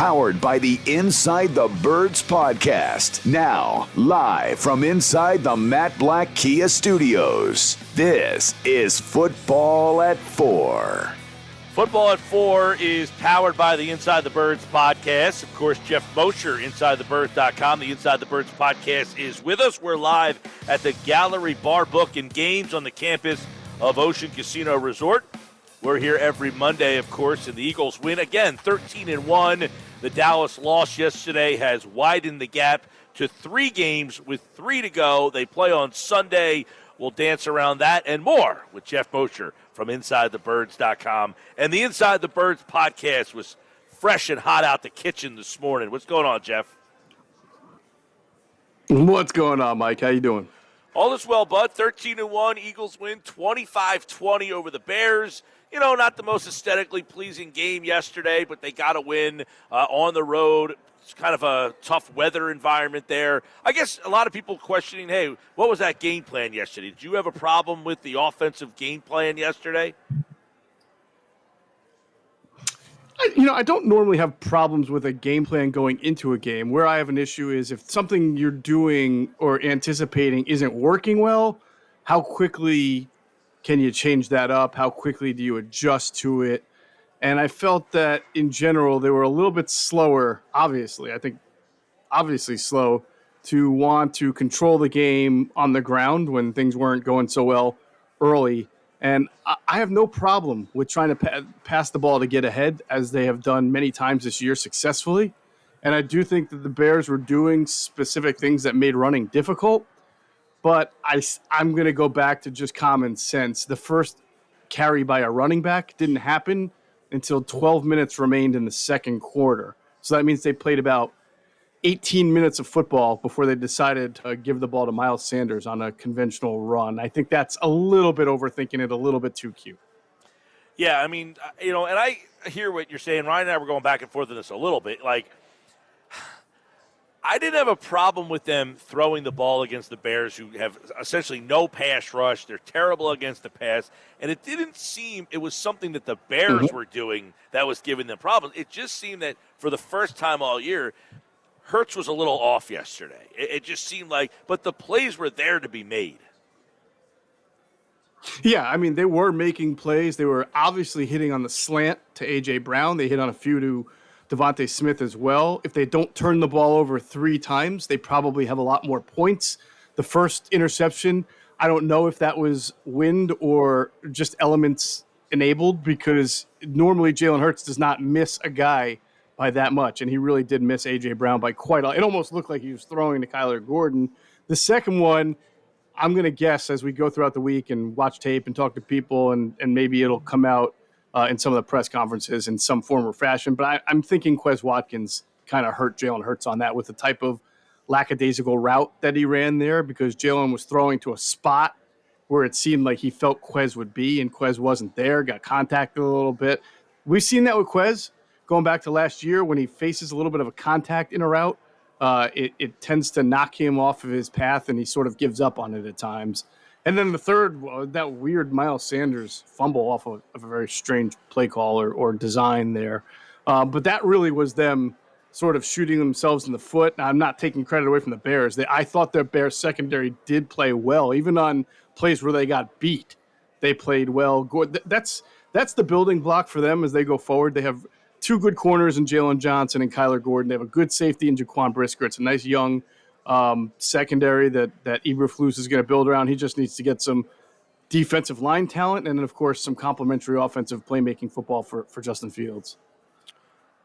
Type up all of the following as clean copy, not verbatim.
powered by the Inside the Birds podcast. Now, live from inside the Matt Black Kia Studios, this is Football at 4. Football at 4 is powered by the Inside the Birds podcast. Of course, Geoff Mosher, InsideTheBirds.com. The Inside the Birds podcast is with us. We're live at the Gallery Bar Book and Games on the campus of Ocean Casino Resort. We're here every Monday, of course, and the Eagles win again, 13-1. The Dallas loss yesterday has widened the gap to 3 games with 3 to go. They play on Sunday. We'll dance around that and more with Geoff Mosher from InsideTheBirds.com. And the Inside the Birds podcast was fresh and hot out the kitchen this morning. What's going on, Geoff? What's going on, Mike? How you doing? All is well, bud. 13-1. Eagles win 25-20 over the Bears. You know, not the most aesthetically pleasing game yesterday, but they got a win on the road. It's kind of a tough weather environment there. I guess a lot of people questioning, hey, what was that game plan yesterday? Did you have a problem with the offensive game plan yesterday? I don't normally have problems with a game plan going into a game. Where I have an issue is if something you're doing or anticipating isn't working well, how quickly can you change that up? How quickly do you adjust to it? And I felt that in general, they were a little bit slower, obviously. I think obviously slow to want to control the game on the ground when things weren't going so well early. And I have no problem with trying to pass the ball to get ahead, as they have done many times this year successfully. And I do think that the Bears were doing specific things that made running difficult. But I'm going to go back to just common sense. The first carry by a running back didn't happen until 12 minutes remained in the second quarter. So that means they played about 18 minutes of football before they decided to give the ball to Miles Sanders on a conventional run. I think that's a little bit overthinking it, a little bit too cute. Yeah, I mean, and I hear what you're saying. Ryan and I were going back and forth on this a little bit. Like, I didn't have a problem with them throwing the ball against the Bears, who have essentially no pass rush. They're terrible against the pass. And it didn't seem it was something that the Bears were doing that was giving them problems. It just seemed that for the first time all year, Hurts was a little off yesterday. It just seemed like, but the plays were there to be made. Yeah, I mean, they were making plays. They were obviously hitting on the slant to A.J. Brown. They hit on a few to Devonta Smith as well. If they don't turn the ball over 3 times, they probably have a lot more points. The first interception, I don't know if that was wind or just elements enabled, because normally Jalen Hurts does not miss a guy by that much, and he really did miss A.J. Brown by quite a lot. It almost looked like he was throwing to Kyler Gordon. The second one, I'm going to guess as we go throughout the week and watch tape and talk to people, and maybe it'll come out in some of the press conferences in some form or fashion. But I'm thinking Quez Watkins kind of hurt Jalen Hurts on that with the type of lackadaisical route that he ran there, because Jalen was throwing to a spot where it seemed like he felt Quez would be, and Quez wasn't there, got contacted a little bit. We've seen that with Quez going back to last year when he faces a little bit of a contact in a route. It tends to knock him off of his path, and he sort of gives up on it at times. And then the third, that weird Miles Sanders fumble off of a very strange play call or design there. But that really was them sort of shooting themselves in the foot. Now, I'm not taking credit away from the Bears. I thought their Bears secondary did play well. Even on plays where they got beat, they played well. That's the building block for them as they go forward. They have 2 good corners in Jalen Johnson and Kyler Gordon. They have a good safety in Jaquan Brisker. It's a nice young secondary that Eberflus is going to build around. He just needs to get some defensive line talent and then, of course, some complementary offensive playmaking football for Justin Fields.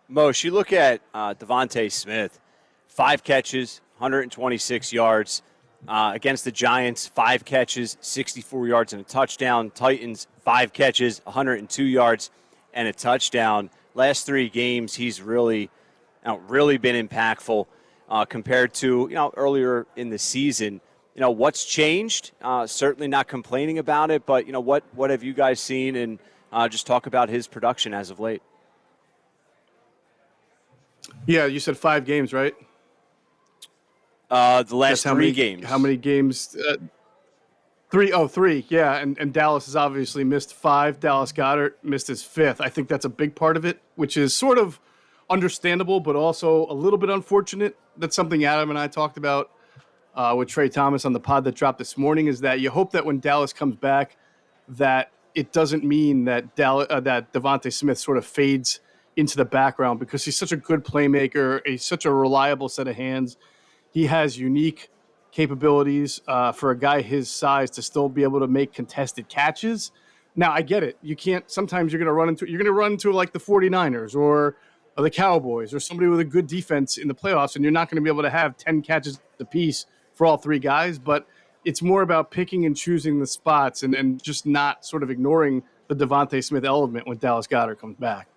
Moshe, you look at Devonta Smith, 5 catches, 126 yards. Against the Giants, 5 catches, 64 yards and a touchdown. Titans, 5 catches, 102 yards and a touchdown. Last 3 games, he's really been impactful compared to earlier in the season. What's changed? Certainly not complaining about it, but what have you guys seen? And just talk about his production as of late. Yeah, you said 5 games, right? The last 3 games. How many games? 3. Oh, 3. Yeah, and Dallas has obviously missed 5. Dallas Goedert missed his 5th. I think that's a big part of it, which is sort of understandable, but also a little bit unfortunate. That's something Adam and I talked about with Trey Thomas on the pod that dropped this morning, is that you hope that when Dallas comes back, that it doesn't mean that that Devonta Smith sort of fades into the background, because he's such a good playmaker. He's such a reliable set of hands. He has unique capabilities for a guy his size to still be able to make contested catches. Now, I get it. You can't. Sometimes you're going to run into like the 49ers or the Cowboys or somebody with a good defense in the playoffs, and you're not going to be able to have 10 catches apiece for all three guys. But it's more about picking and choosing the spots and just not sort of ignoring the Devonta Smith element when Dallas Goedert comes back.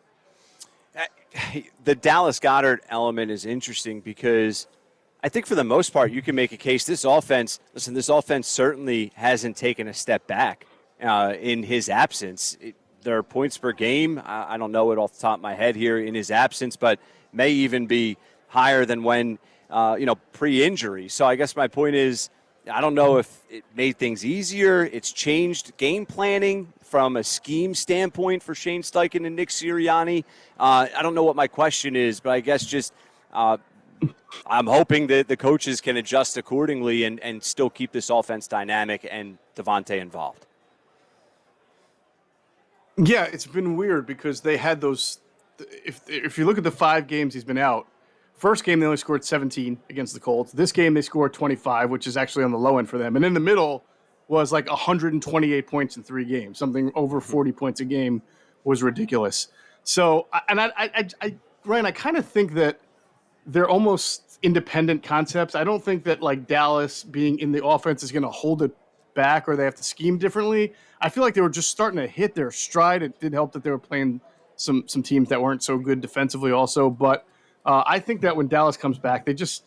The Dallas Goedert element is interesting because I think for the most part you can make a case this offense certainly hasn't taken a step back in his absence. Their points per game, I don't know it off the top of my head here in his absence, but may even be higher than when, pre-injury. So I guess my point is, I don't know if it made things easier. It's changed game planning from a scheme standpoint for Shane Steichen and Nick Sirianni. I don't know what my question is, but I guess just I'm hoping that the coaches can adjust accordingly and still keep this offense dynamic and Devonta involved. Yeah, it's been weird because they had those. If you look at the 5 games he's been out, first game they only scored 17 against the Colts. This game they scored 25, which is actually on the low end for them. And in the middle was like 128 points in 3 games. Something over 40 points a game was ridiculous. So, and Ryan, I kind of think that they're almost independent concepts. I don't think that like Dallas being in the offense is going to hold it back or they have to scheme differently. I feel like they were just starting to hit their stride. It did help that they were playing some teams that weren't so good defensively also. But I think that when Dallas comes back, they just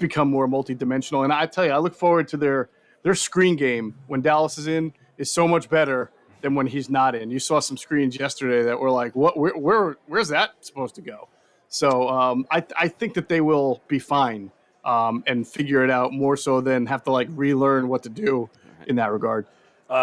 become more multidimensional. And I tell you, I look forward to their screen game when Dallas is in is so much better than when he's not in. You saw some screens yesterday that were like, what? Where's that supposed to go? So I think that they will be fine and figure it out more so than have to like relearn what to do in that regard.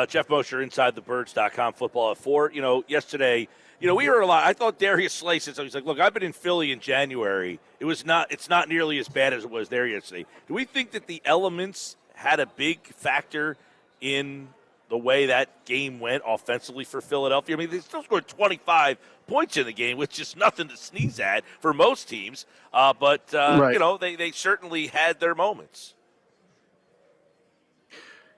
Geoff Mosher, InsideTheBirds.com, football at 4. Yesterday, we heard a lot. I thought Darius Slay said something. He's like, look, I've been in Philly in January. It's not nearly as bad as it was there yesterday. Do we think that the elements had a big factor in the way that game went offensively for Philadelphia? I mean, they still scored 25 points in the game, which is nothing to sneeze at for most teams. But right. They certainly had their moments.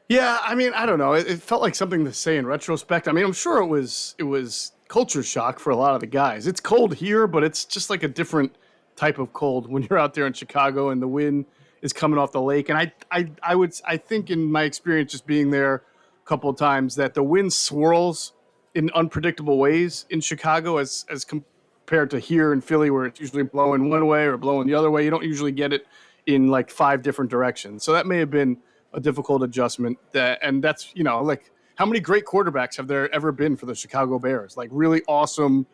Yeah, I mean, I don't know. It felt like something to say in retrospect. I mean, I'm sure it was culture shock for a lot of the guys. It's cold here, but it's just like a different type of cold when you're out there in Chicago and the wind is coming off the lake. And I think in my experience just being there a couple of times that the wind swirls in unpredictable ways in Chicago as compared to here in Philly where it's usually blowing one way or blowing the other way. You don't usually get it in like 5 different directions. So that may have been a difficult adjustment. And that's, like how many great quarterbacks have there ever been for the Chicago Bears? Like really awesome,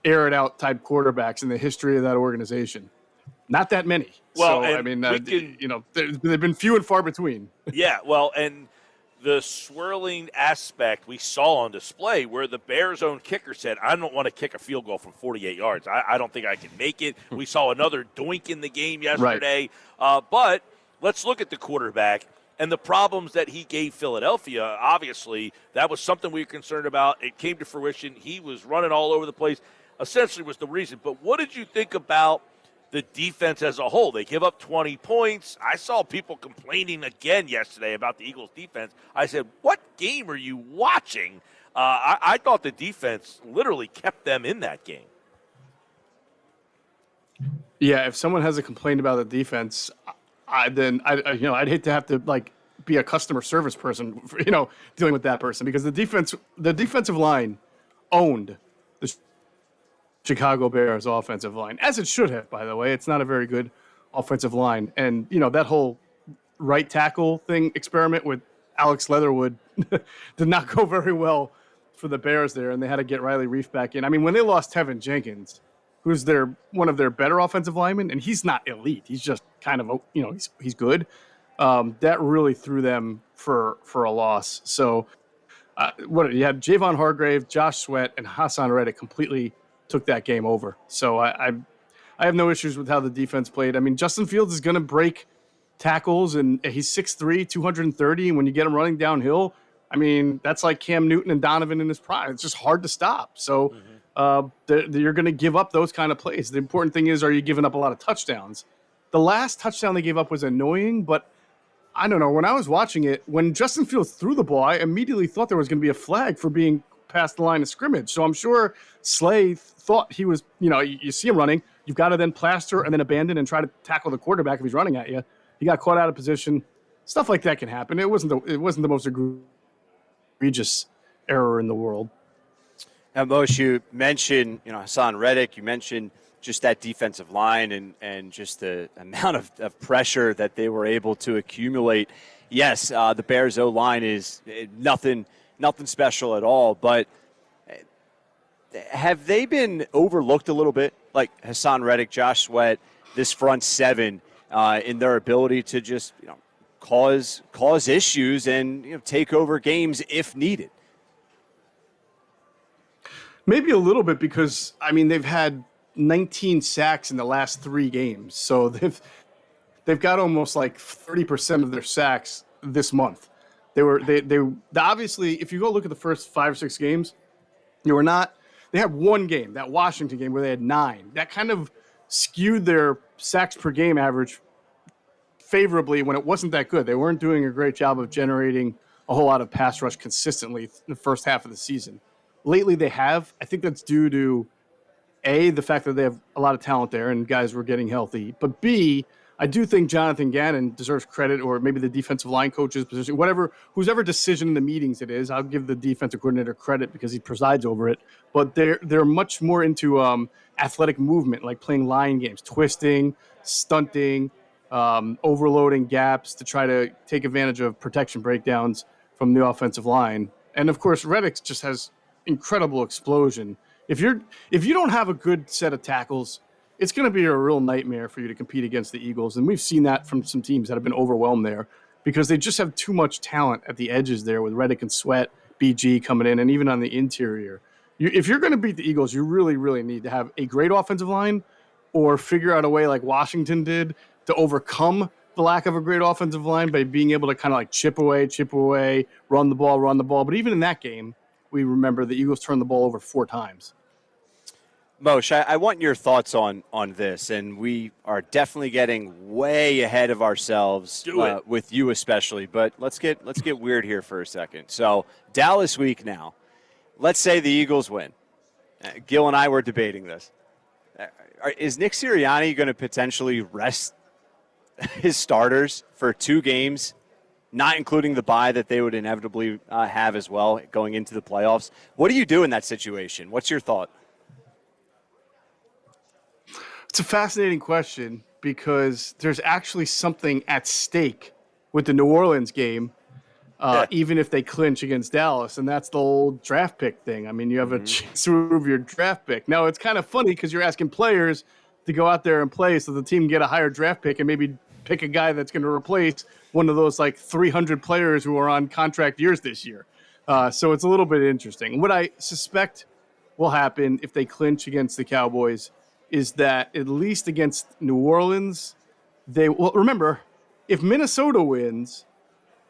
air it out type quarterbacks in the history of that organization. Not that many. Well, so, I mean, they've been few and far between. Yeah, well, and the swirling aspect we saw on display where the Bears' own kicker said, I don't want to kick a field goal from 48 yards. I don't think I can make it. We saw another doink in the game yesterday. Right. But let's look at the quarterback and the problems that he gave Philadelphia. Obviously, that was something we were concerned about. It came to fruition. He was running all over the place, essentially was the reason. But what did you think about the defense as a whole? They give up 20 points. I saw people complaining again yesterday about the Eagles' defense. I said, what game are you watching? I thought the defense literally kept them in that game. Yeah, if someone has a complaint about the defense, I'd hate to have to like be a customer service person, for, dealing with that person, because the defensive line owned the Chicago Bears offensive line, as it should have, by the way. It's not a very good offensive line. And, that whole right tackle thing experiment with Alex Leatherwood did not go very well for the Bears there, and they had to get Riley Reif back in. I mean, when they lost Tevin Jenkins, who's one of their better offensive linemen, and he's not elite. He's just kind of, he's good. That really threw them for a loss. So you had Javon Hargrave, Josh Sweat, and Hassan Reddick completely took that game over. So I have no issues with how the defense played. I mean, Justin Fields is going to break tackles, and he's 6'3", 230, and when you get him running downhill, I mean, that's like Cam Newton and Donovan in his prime. It's just hard to stop. So you're going to give up those kind of plays. The important thing is, are you giving up a lot of touchdowns? The last touchdown they gave up was annoying, but I don't know. When I was watching it, when Justin Fields threw the ball, I immediately thought there was going to be a flag for being past the line of scrimmage. So I'm sure Slay thought he was, you see him running. You've got to then plaster and then abandon and try to tackle the quarterback if he's running at you. He got caught out of position. Stuff like that can happen. It wasn't the most egregious error in the world. Now, Moshe, you mentioned, Hassan Reddick. You mentioned just that defensive line and just the amount of pressure that they were able to accumulate. Yes, the Bears' O-line is nothing special at all, but have they been overlooked a little bit? Like Hassan Reddick, Josh Sweat, this front seven, in their ability to just cause issues and take over games if needed. Maybe a little bit because they've had 19 sacks in the last 3 games, so they've got almost like 30% of their sacks this month. They obviously, if you go look at the first 5 or 6 games, they had one game, that Washington game, where they had 9. That kind of skewed their sacks per game average favorably when it wasn't that good. They weren't doing a great job of generating a whole lot of pass rush consistently in the first half of the season. Lately they have. I think that's due to A, the fact that they have a lot of talent there and guys were getting healthy, but B, I do think Jonathan Gannon deserves credit, or maybe the defensive line coach's position, whoever decision in the meetings it is. I'll give the defensive coordinator credit because he presides over it. But they're much more into athletic movement, like playing line games, twisting, stunting, overloading gaps to try to take advantage of protection breakdowns from the offensive line. And of course, Reddick just has incredible explosion. If you don't have a good set of tackles, it's going to be a real nightmare for you to compete against the Eagles. And we've seen that from some teams that have been overwhelmed there because they just have too much talent at the edges there with Reddick and Sweat, BG coming in, and even on the interior. If you're going to beat the Eagles, you really, really need to have a great offensive line or figure out a way like Washington did to overcome the lack of a great offensive line by being able to kind of like chip away, run the ball. But even in that game, we remember the Eagles turned the ball over 4 times. Moshe, I want your thoughts on this, and we are definitely getting way ahead of ourselves with you especially. But let's get weird here for a second. So Dallas week now. Let's say the Eagles win. Gil and I were debating this. Is Nick Sirianni going to potentially rest his starters for 2 games, not including the bye that they would inevitably have as well going into the playoffs? What do you do in that situation? What's your thought? It's a fascinating question because there's actually something at stake with the New Orleans game, even if they clinch against Dallas, and that's the old draft pick thing. I mean, you have a chance to move your draft pick. Now, it's kind of funny because you're asking players to go out there and play so the team can get a higher draft pick and maybe pick a guy that's going to replace one of those like 300 players who are on contract years this year. So it's a little bit interesting. What I suspect will happen if they clinch against the Cowboys is that at least against New Orleans, remember, if Minnesota wins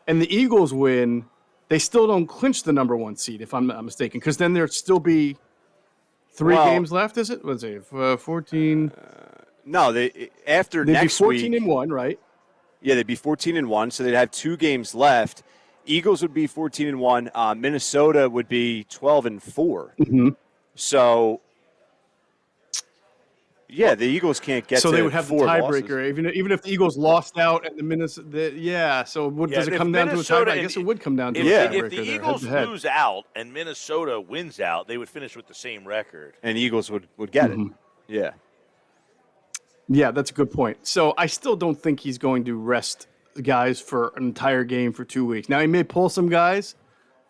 and the Eagles win, they still don't clinch the number 1 seed, if I'm not mistaken, because then there'd still be 3 games left, is it? Let's see, 14. No, after next week. They'd be 14-1, right? Yeah, they'd be 14-1, so they'd have 2 games left. Eagles would be 14-1. Minnesota would be 12-4. Mm-hmm. So, yeah, the Eagles can't get. So to they would have the 4 tiebreaker, even if the Eagles lost out and the Minnesota. So does it come down to a tiebreaker? I guess it would come down to a tiebreaker. If the Eagles lose out and Minnesota wins out, they would finish with the same record, and the Eagles would get it. Yeah. Yeah, that's a good point. So I still don't think he's going to rest guys for an entire game for 2 weeks. Now, he may pull some guys,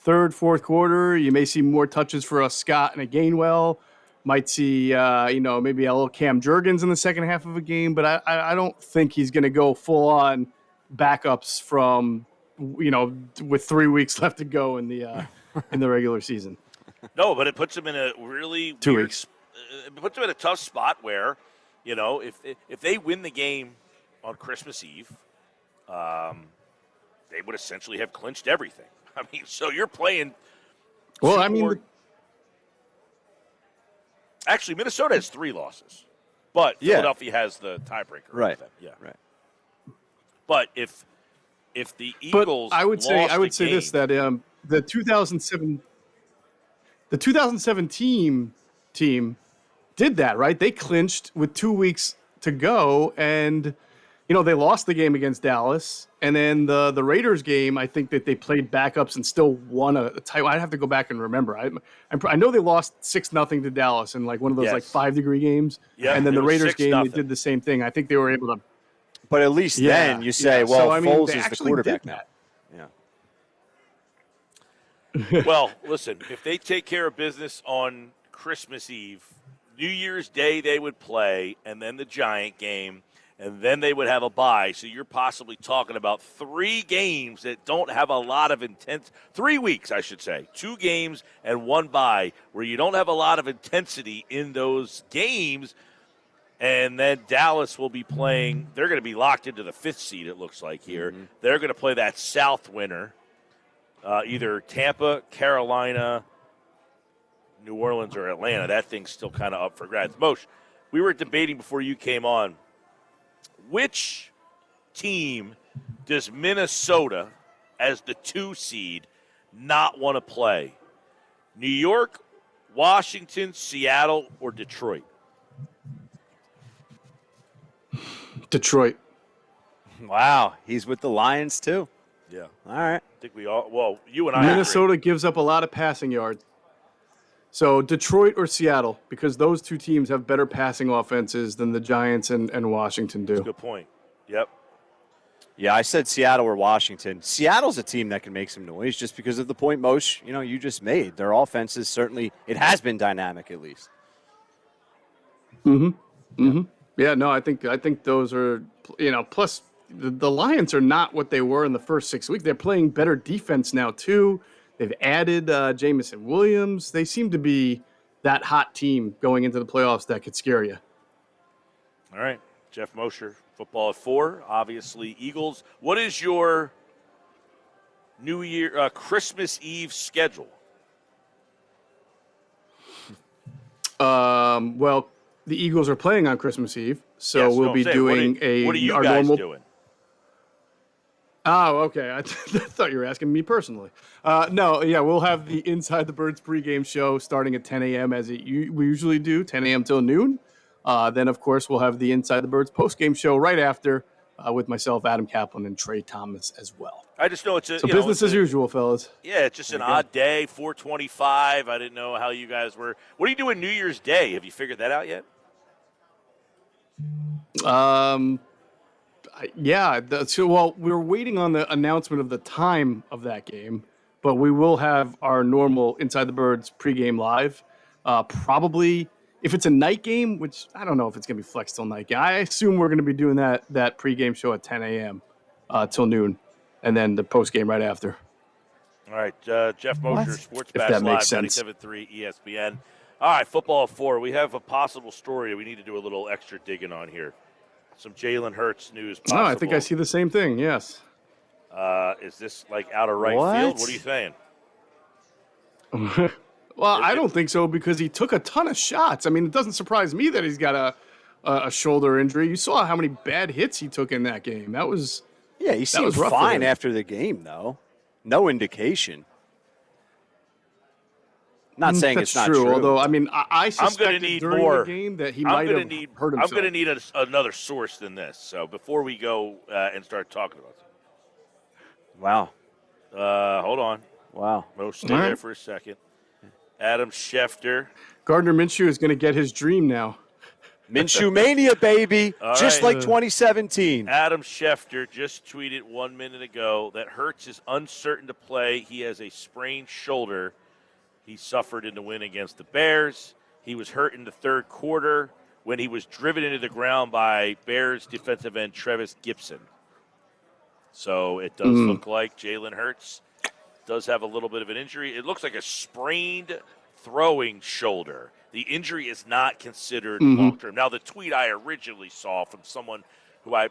3rd, 4th quarter. You may see more touches for a Scott and a Gainwell. Might see, maybe a little Cam Jurgens in the second half of a game. But I don't think he's going to go full-on backups from, with 3 weeks left to go in the regular season. No, but it puts him in a really 2 weeks. It puts him in a tough spot where You know, if they win the game on Christmas Eve, they would essentially have clinched everything. I mean, so you're playing. Well, I mean, actually, Minnesota has 3 losses, but Philadelphia has the tiebreaker. Right. Yeah. Right. But if the Eagles, I would say game, this, that the 2017 team did that, right? They clinched with 2 weeks to go, and they lost the game against Dallas, and then the Raiders game, I think that they played backups and still won a title. I'd have to go back and remember. I know they lost 6-0 to Dallas in like one of those like 5-degree games, and then the Raiders game they did the same thing. I think they were able to. But at least then you say, Foles is the quarterback now. Yeah. Well, listen, if they take care of business on Christmas Eve, New Year's Day they would play, and then the Giant game, and then they would have a bye. So you're possibly talking about 3 games that don't have a lot of intense. 3 weeks, I should say. 2 games and 1 bye where you don't have a lot of intensity in those games. And then Dallas will be playing. They're going to be locked into the 5th seed, it looks like here. Mm-hmm. They're going to play that South winner, either Tampa, Carolina, New Orleans, or Atlanta. That thing's still kind of up for grabs. Moshe, we were debating before you came on. Which team does Minnesota, as the 2 seed, not want to play? New York, Washington, Seattle, or Detroit? Detroit. Wow, he's with the Lions too. Yeah. All right. I think we all. Well, you and I. Minnesota agree. gives up a lot of passing yards. So Detroit or Seattle, because those 2 teams have better passing offenses than the Giants and Washington do. That's a good point. Yep. Yeah, I said Seattle or Washington. Seattle's a team that can make some noise just because of the point, Moshe, you just made. Their offense is certainly, it has been dynamic at least. Mm-hmm. Mm-hmm. Yeah, no, I think those are, plus the Lions are not what they were in the first 6 weeks. They're playing better defense now, too. They've added Jamison Williams. They seem to be that hot team going into the playoffs that could scare you. All right. Geoff Mosher, football at 4. Obviously, Eagles. What is your New Year, Christmas Eve schedule? Well, the Eagles are playing on Christmas Eve, so we'll be doing What are you guys doing? Oh, okay. I thought you were asking me personally. No, yeah, we'll have the Inside the Birds pregame show starting at 10 a.m. as we usually do, 10 a.m. till noon. Then, of course, we'll have the Inside the Birds postgame show right after with myself, Adam Kaplan, and Trey Thomas as well. I just know it's business as usual, fellas. Yeah, it's just an odd day, 4:25. I didn't know how you guys were. What are you doing New Year's Day? Have you figured that out yet? Yeah. We're waiting on the announcement of the time of that game, but we will have our normal Inside the Birds pregame live. Probably if it's a night game, which I don't know if it's going to be flexed till night game. I assume we're going to be doing that pregame show at 10 a.m. Till noon, and then the postgame right after. All right, Geoff Mosher, Sports Bash that Live, makes sense. 97.3 ESPN. All right, football at 4. We have a possible story we need to do a little extra digging on here. Some Jalen Hurts news possible. I think I see the same thing, yes. Is this like out of right field? What are you saying? Well, I don't think so because he took a ton of shots. I mean, it doesn't surprise me that he's got a shoulder injury. You saw how many bad hits he took in that game. That was he seemed fine after the game, though. No indication. Not saying that's it's not true. Although, I mean, I suspected during the game that he might have hurt himself. I'm going to need another source than this. So before we go and start talking about it. Wow. Hold on. Wow. Stay there for a second. Adam Schefter. Gardner Minshew is going to get his dream now. Minshew Mania, baby. Just right. like 2017. Adam Schefter just tweeted 1 minute ago that Hurts is uncertain to play. He has a sprained shoulder he suffered in the win against the Bears. He was hurt in the third quarter when he was driven into the ground by Bears defensive end Trevis Gibson. So it does look like Jalen Hurts does have a little bit of an injury. It looks like a sprained throwing shoulder. The injury is not considered long-term. Now, the tweet I originally saw from someone who I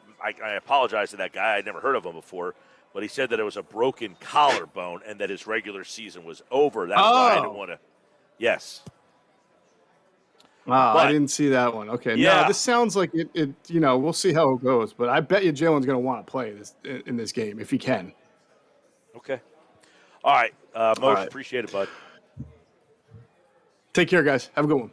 apologize to that guy. I'd never heard of him before, but he said that it was a broken collarbone and that his regular season was over. That's why I didn't want to. Yes. Wow, I didn't see that one. Okay, yeah. No, this sounds like it. We'll see how it goes, but I bet you Jalen's going to want to play in this game if he can. Okay. All right, Moshe, appreciate it, bud. Take care, guys. Have a good one.